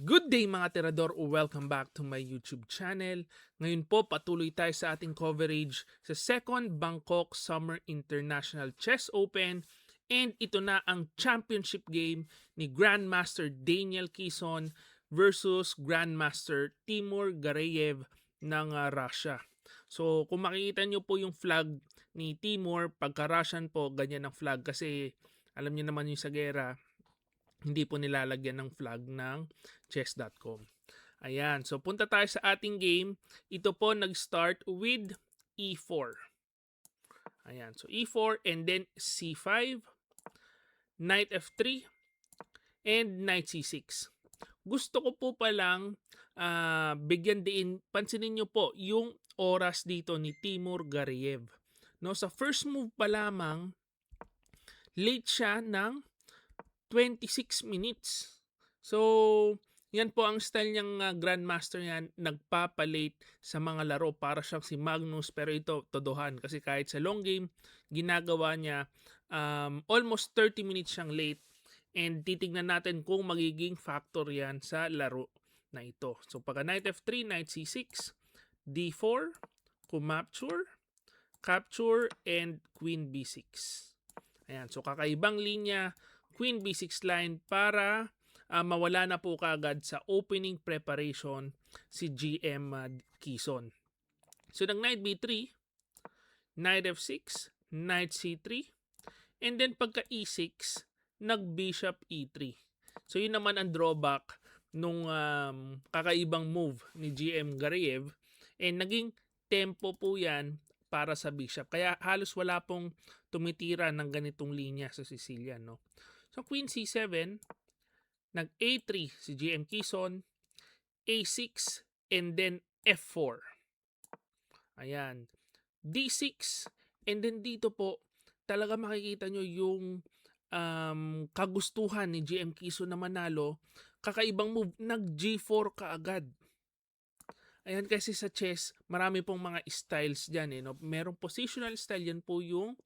Good day mga tirador o welcome back to my YouTube channel. Ngayon po patuloy tayo sa ating coverage sa second Bangkok Summer International Chess Open and ito na ang championship game ni Grandmaster Daniel Kison versus Grandmaster Timur Gareyev ng Russia. So kung makikita nyo po yung flag ni Timur, pagka-Russian po ganyan ang flag kasi alam niyo naman yung sa gera, hindi po nilalagyan ng flag ng chess.com. Ayan, so punta tayo sa ating game. Ito po nag-start with E4. Ayan, so E4 and then C5, Knight F3, and Knight C6. Gusto ko po palang bigyan din, pansinin nyo po yung oras dito ni Timur Gareyev. No, sa first move pa lamang, late siya ng 26 minutes. So, yan po ang style niyang grandmaster yan, nagpapalate sa mga laro para siyang si Magnus, pero ito todohan kasi kahit sa long game, ginagawa niya almost 30 minutes siyang late and titignan natin kung magiging factor yan sa laro na ito. So, pagka Knight F3, Knight C6, D4, Kumapture, Capture, and Queen B6. Ayan, so kakaibang linya, Queen B6 line para mawala na po kaagad sa opening preparation si GM Kison. So nag Knight B3, Knight F6, Knight C3, and then pagka E6, nag Bishop E3. So yun naman ang drawback nung kakaibang move ni GM Gareyev, and naging tempo po yan para sa bishop. Kaya halos wala pong tumitira ng ganitong linya sa Sicilian, no? So Queen C7, nag A3 si GM Kison, A6, and then F4. Ayan. D6, and then dito po, talaga makikita nyo yung kagustuhan ni GM Kison na manalo. Kakaibang move, nag G4 kaagad. Ayan, kasi sa chess, marami pong mga styles dyan. No? Merong positional style, yan po yung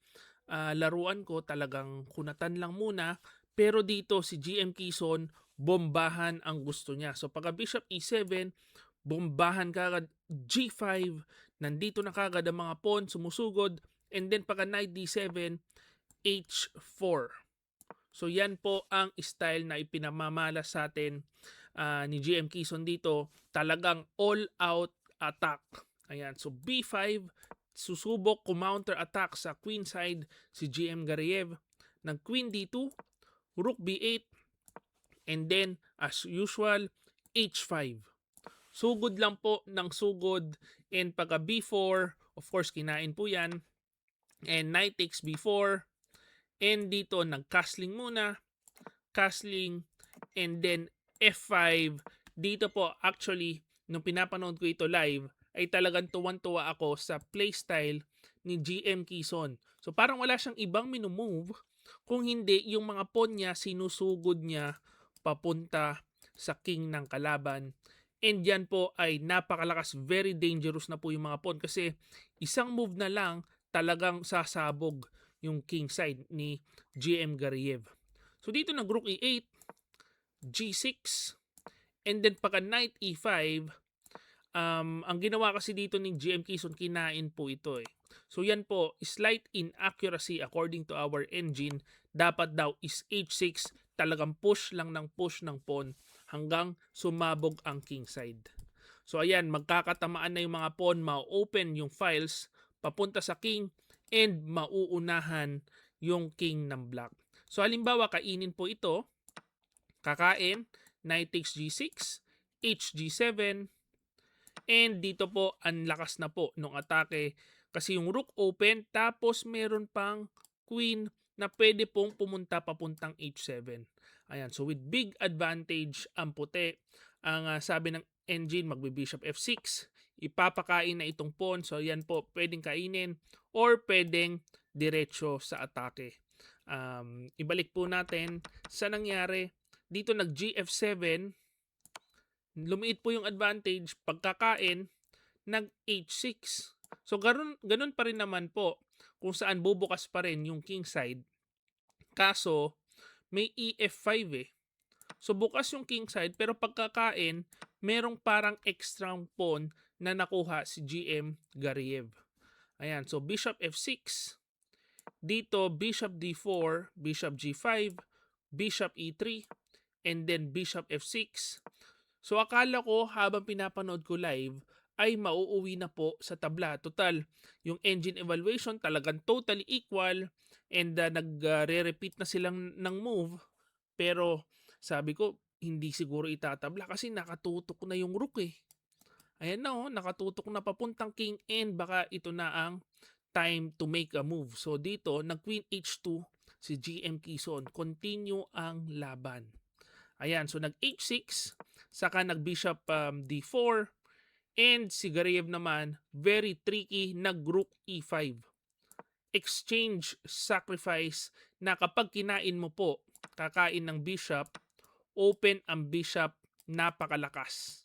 laruan ko, talagang kunatan lang muna. Pero dito, si GM Kison, bombahan ang gusto niya. So pagka Bishop E7, bombahan kagad G5, nandito na kagad ang mga pawn, sumusugod. And then pagka Knight D7, H4. So yan po ang style na ipinamamala sa atin ni GM Kison dito. Talagang all-out attack. Ayan, so B5, susubok counter attack sa queen side si GM Gareyev. Ng Queen D2, Rook B8, and then as usual, H5. Sugod lang po ng sugod, and pagka B4, of course kinain po yan, and Knight takes B4, and dito nag-castling muna, castling, and then F5. Dito po actually, nung pinapanood ko ito live, ay talagang tuwan-tuwa ako sa playstyle ni GM Kison. So parang wala siyang ibang minumove, kung hindi yung mga pawn niya sinusugod niya papunta sa king ng kalaban. And yan po ay napakalakas, very dangerous na po yung mga pawn kasi isang move na lang talagang sasabog yung king side ni GM Gareyev. So dito nag Rook E8, G6, and then pagka Knight E5, ang ginawa kasi dito ni GM Kison, kinain po ito eh. So yan po, slight inaccuracy according to our engine. Dapat daw is H6, talagang push lang ng push ng pawn hanggang sumabog ang king side. So ayan, magkakatamaan na yung mga pawn, ma-open yung files papunta sa king, and mauunahan yung king ng black. So halimbawa, kainin po ito, kakain, Knight takes G6, HG7, and dito po, ang lakas na po nung atake kasi yung rook open, tapos meron pang queen na pwede pong pumunta papuntang H7. Ayan, so with big advantage ang puti. Ang sabi ng engine, magbe-bishop F6, ipapakain na itong pawn. So yan po, pwedeng kainin or pwedeng diretso sa atake. Ibalik po natin sa nangyari. Dito nag GF7, lumiit po yung advantage, pagkakain, nag H6. So ganun pa rin naman po kung saan bubukas pa rin yung king side. Kaso may EF5 eh. So bukas yung king side pero pagkakain, merong parang extra pawn na nakuha si GM Gariev. Ayan, so bishop f6. Dito, bishop d4, bishop g5, bishop e3, and then bishop f6. So akala ko habang pinapanood ko live ay mauuwi na po sa tabla. Total, yung engine evaluation talagang totally equal and nagre-repeat na silang ng move. Pero sabi ko, hindi siguro itatabla kasi nakatutok na yung rook eh. Ayan na oh, nakatutok na papuntang king and baka ito na ang time to make a move. So dito, nag-queen h2 si GM Quezon. Continue ang laban. Ayan, so nag-h6, saka nag-bishop d4, and si Gariev naman, very tricky, nag-rook e5. Exchange sacrifice na kapag kinain mo po, kakain ng bishop, open ang bishop, napakalakas.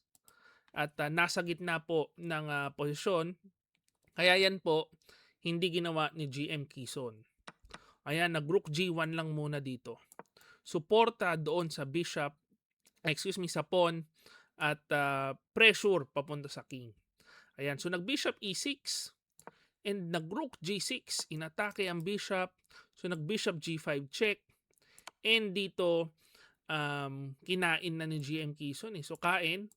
At nasa gitna po ng posisyon, kaya yan po, hindi ginawa ni GM Quezon. Ayan, nag-rook g1 lang muna dito. Suporta doon sa bishop, sa pawn, at pressure papunta sa king. Ayan, so nag-bishop e6 and nag-rook g6, inatake ang bishop. So nag-bishop g5 check, and dito kinain na ni GM Quezon eh. So kain,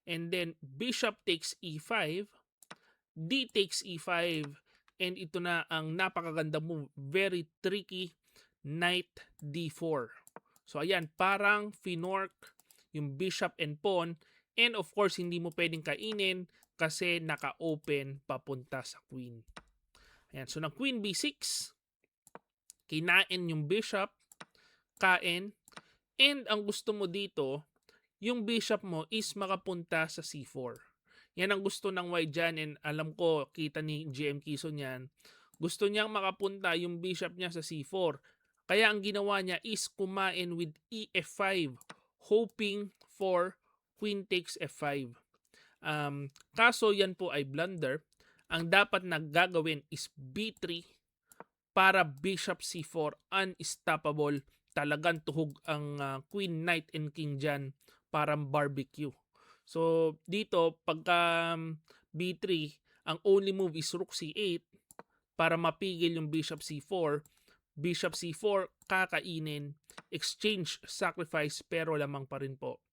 and then bishop takes e5, d takes e5, and ito na ang napakaganda move, very tricky, knight d4. So ayan, parang finork yung bishop and pawn, and of course hindi mo pwedeng kainin kasi naka-open papunta sa queen. Ayan, so ng queen b6, kinain yung bishop, kain, and ang gusto mo dito, yung bishop mo is makapunta sa c4. Yan ang gusto ng white dyan, and alam ko, kita ni GM Quezon yan. Gusto niyang makapunta yung bishop niya sa c4. Kaya ang ginawa niya is kumain with ef5, hoping for queen takes f5. Kaso yan po ay blunder. Ang dapat na gagawin is b3 para bishop c4, unstoppable. Talagang tuhog ang queen, knight, and king dyan, parang barbecue. So dito, pagka b3, ang only move is rook c8 para mapigil yung bishop c4. Bishop c4, kakainin, exchange sacrifice, pero lamang pa rin po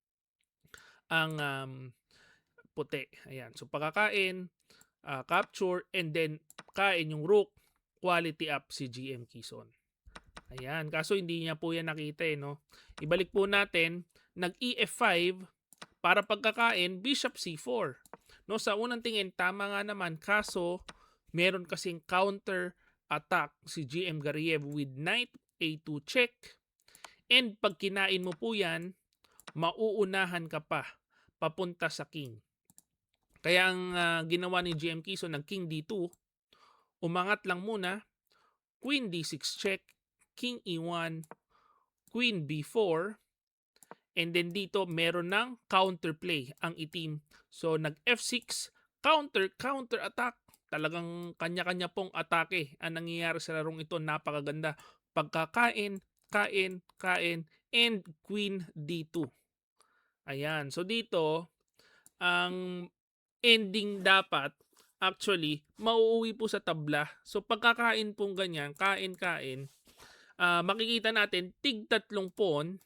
ang puti. Ayan, so pagkakain, capture, and then kain yung rook, quality up si GM Quezon. Ayan, kaso hindi niya po yan nakita eh, no? Ibalik po natin, nag-ef5 para pagkakain, bishop c4. No, sa unang tingin, tama nga naman, kaso meron kasing counter attack si GM Gariev with knight a2 check. And pag kinain mo po yan, mauunahan ka pa papunta sa king. Kaya ang ginawa ni GM Quezon ng king d2, umangat lang muna, queen d6 check, king e1, queen b4, and then dito meron ng counterplay ang itim. So nag f6, counter attack. Talagang kanya-kanya pong atake ang nangyayari sa larong ito. Napakaganda. Pagkakain, kain, and queen d2. Ayan. So dito, ang ending dapat, actually, mauuwi po sa tabla. So pagkakain pong ganyan, kain, makikita natin tig-tatlong pawn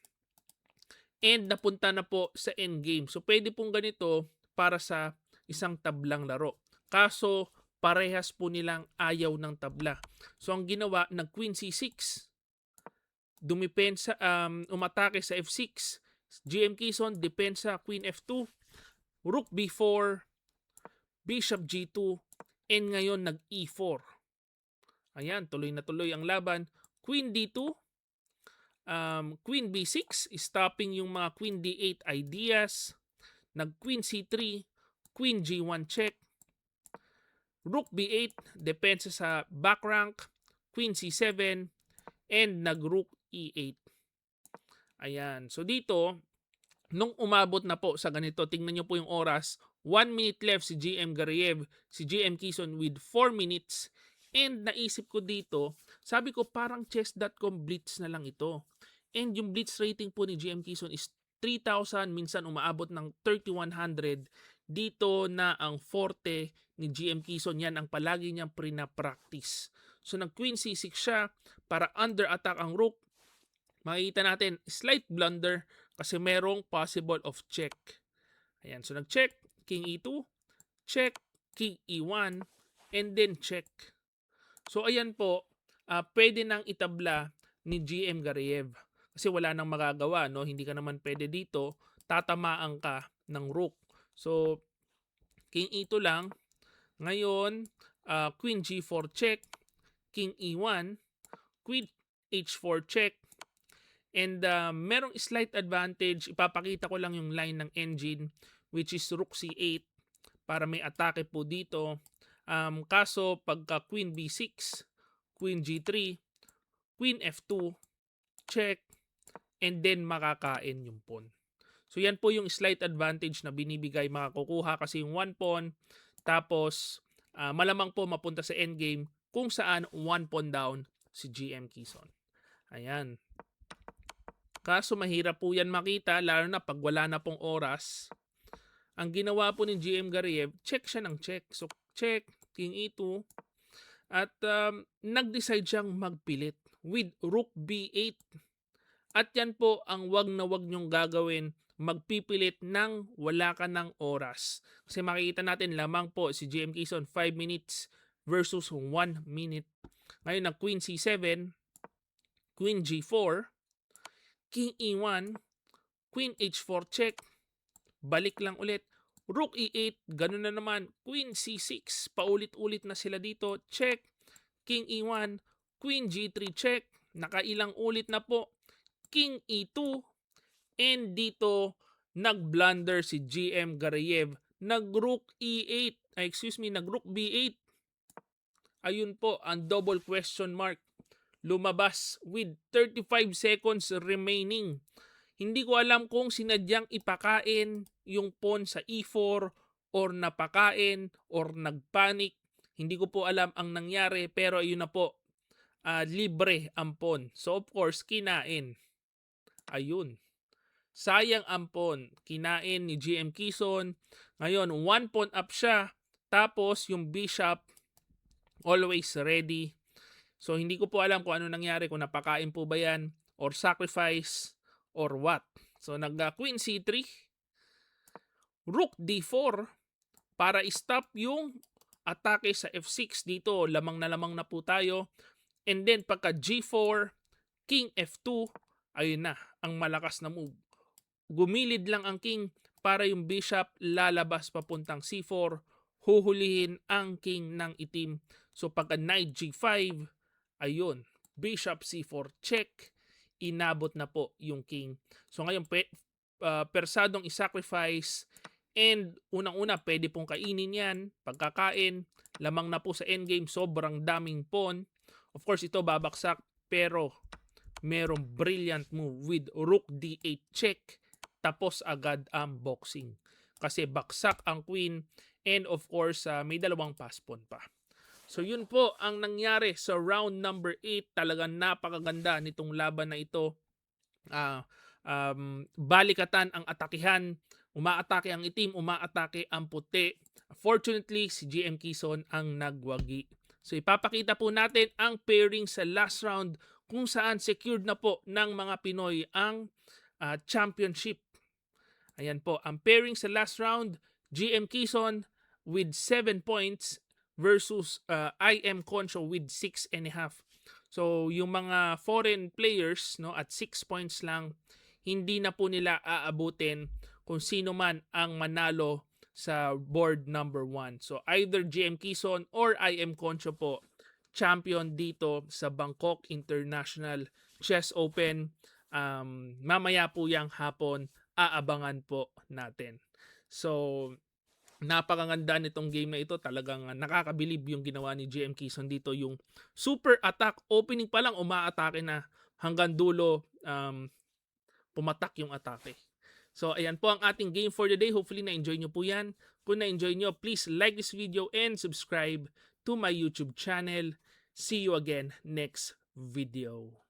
and napunta na po sa endgame. So pwede pong ganito para sa isang tablang laro. Kaso parehas po nilang ayaw ng tabla. So ang ginawa, nag queen c6, dumipensa, umatake sa f6, GM Quezon, depensa, queen f2, rook b4, bishop g2, and ngayon nag e4. Ayan, tuloy na tuloy ang laban. Queen d2, queen b6, stopping yung mga queen d8 ideas. Nag queen c3, queen g1 check, rook b8, depensa sa back rank, queen c7, and nag rook e8. Ayan, so dito, nung umabot na po sa ganito, tingnan nyo po yung oras, 1 minute left si GM Gariev, si GM Quezon with 4 minutes. And naisip ko dito, sabi ko parang chess.com blitz na lang ito. And yung blitz rating po ni GM Quezon is 3,000, minsan umaabot ng 3,100. Dito na ang forte ni GM Quezon, yan ang palagi niyang prina-practice. So nag-queen c6 siya para under attack ang rook. Makikita natin, slight blunder kasi merong possible of check. Ayan, so nag-check, king e2, check, king e1, and then check. So ayan po, pwede nang itabla ni GM Gariev. Kasi wala nang magagawa, no? Hindi ka naman pwede dito, tatamaan ka ng rook. So, king e2 lang. Ngayon, queen g4 check, king e1, queen h4 check, and merong slight advantage. Ipapakita ko lang yung line ng engine, which is rook c8 para may atake po dito. Kaso pagka queen b6, queen g3, queen f2, check, and then makakain yung pawn. So yan po yung slight advantage na binibigay, makakukuha kasi yung one pawn, tapos malamang po mapunta sa endgame kung saan one pawn down si GM Quezon. Ayan. Kaso mahirap po yan makita, lalo na pag wala na pong oras. Ang ginawa po ni GM Gariev, check siya ng check. So check, king e2, at nag-decide siyang magpilit with rook b8. At yan po ang wag na wag nyong gagawin, magpipilit ng wala ka ng oras. Kasi makikita natin lamang po si GM Quezon 5 minutes versus 1 minute. Ngayon na queen c7, queen g4, king e1, queen h4 check, balik lang ulit, rook e8, ganun na naman, queen c6, paulit-ulit na sila dito, check, king e1, queen g3 check, nakailang ulit na po, king e2, and dito nag-blunder si GM Gariev, nag-rook e8, nag-rook b8. Ayun po ang double question mark. Lumabas with 35 seconds remaining. Hindi ko alam kung sinadyang ipakain yung pawn sa e4 or napakain or nagpanic. Hindi ko po alam ang nangyari, pero ayun na po. Libre ang pawn. So of course, kinain. Ayun. Sayang ang pawn. Kinain ni GM Quezon. Ngayon, one pawn up siya. Tapos yung bishop always ready. So hindi ko po alam kung ano nangyari, kung napakain po ba yan or sacrifice or what. So nag-queen c3, rook d4 para stop yung atake sa f6 dito. Lamang na po tayo. And then pagka g4, king f2, ayun na ang malakas na move. Gumilid lang ang king para yung bishop lalabas papuntang c4, huhulihin ang king ng itim. So pagka knight g5, ayun, bishop c4 check, inabot na po yung king. So ngayon, persadong isacrifice, and unang-una pwede pong kainin yan. Pagkakain, lamang na po sa endgame, sobrang daming pawn. Of course, ito babaksak, pero merong brilliant move with rook d8 check, tapos agad ang boxing. Kasi baksak ang queen, and of course, may dalawang pass pawn pa. So yun po ang nangyari sa round number 8. Talagang napakaganda nitong laban na ito. Balikatan ang atakihan. Umaatake ang itim, umaatake ang puti. Fortunately, si GM Quezon ang nagwagi. So ipapakita po natin ang pairing sa last round kung saan secured na po ng mga Pinoy ang championship. Ayan po, ang pairing sa last round, GM Quezon with 7 points versus IM Concho with 6.5. So yung mga foreign players, no, at 6 points lang, hindi na po nila aabutin kung sino man ang manalo sa board number 1. So either GM Quezon or IM Concho po champion dito sa Bangkok International Chess Open. Mamaya po yang hapon, aabangan po natin. So napakaganda nitong game na ito. Talagang nakakabilib yung ginawa ni GM Quezon dito. Yung super attack, opening pa lang umaatake na, hanggang dulo pumatak yung atake. So ayan po ang ating game for the day. Hopefully na-enjoy nyo po yan. Kung na-enjoy nyo, please like this video and subscribe to my YouTube channel. See you again next video.